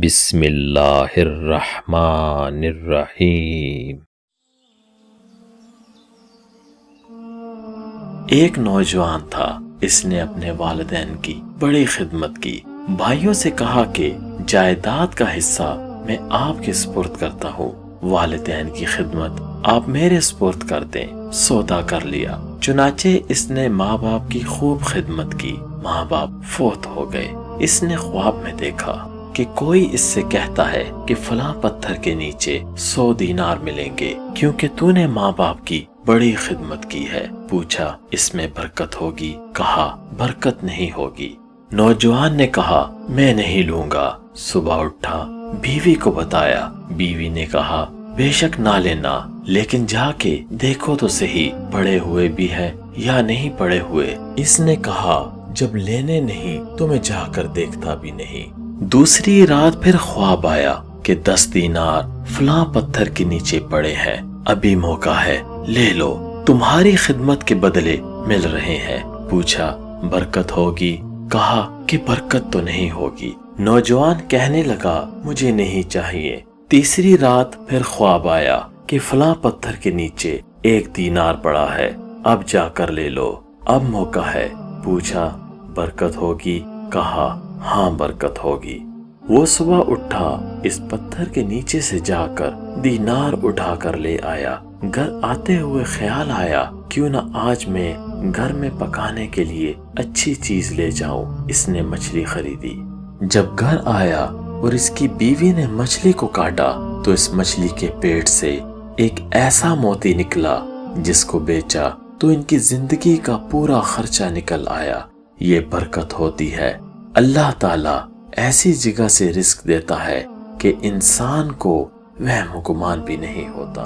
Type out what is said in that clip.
بسم اللہ الرحمن الرحیم۔ ایک نوجوان تھا، اس نے اپنے والدین کی بڑی خدمت کی۔ بھائیوں سے کہا کہ جائیداد کا حصہ میں آپ کے سپرد کرتا ہوں، والدین کی خدمت آپ میرے سپرد کر دیں۔ سودا کر لیا۔ چنانچہ اس نے ماں باپ کی خوب خدمت کی۔ ماں باپ فوت ہو گئے۔ اس نے خواب میں دیکھا کہ کوئی اس سے کہتا ہے کہ فلاں پتھر کے نیچے 100 دینار ملیں گے، کیونکہ تو نے ماں باپ کی بڑی خدمت کی ہے۔ پوچھا اس میں برکت ہوگی؟ کہا برکت نہیں ہوگی۔ نوجوان نے کہا میں نہیں لوں گا۔ صبح اٹھا، بیوی کو بتایا۔ بیوی نے کہا بے شک نہ لینا، لیکن جا کے دیکھو تو صحیح پڑے ہوئے بھی ہے یا نہیں پڑے ہوئے۔ اس نے کہا جب لینے نہیں تو میں جا کر دیکھتا بھی نہیں۔ دوسری رات پھر خواب آیا کہ 10 دینار فلاں پتھر کے نیچے پڑے ہیں، ابھی موقع ہے، لے لو، تمہاری خدمت کے بدلے مل رہے ہیں۔ پوچھا برکت ہوگی؟ کہا کہ برکت تو نہیں ہوگی۔ نوجوان کہنے لگا مجھے نہیں چاہیے۔ تیسری رات پھر خواب آیا کہ فلاں پتھر کے نیچے 1 دینار پڑا ہے، اب جا کر لے لو، اب موقع ہے۔ پوچھا برکت ہوگی؟ کہا ہاں برکت ہوگی۔ وہ صبح اٹھا، اس پتھر کے نیچے سے جا کر دینار اٹھا کر لے آیا۔ گھر آتے ہوئے خیال آیا کیوں نہ آج میں گھر میں پکانے کے لیے اچھی چیز لے جاؤں۔ اس نے مچھلی خریدی۔ جب گھر آیا اور اس کی بیوی نے مچھلی کو کاٹا تو اس مچھلی کے پیٹ سے ایک ایسا موتی نکلا جس کو بیچا تو ان کی زندگی کا پورا خرچہ نکل آیا۔ یہ برکت ہوتی ہے۔ اللہ تعالیٰ ایسی جگہ سے رزق دیتا ہے کہ انسان کو وہم و گمان بھی نہیں ہوتا۔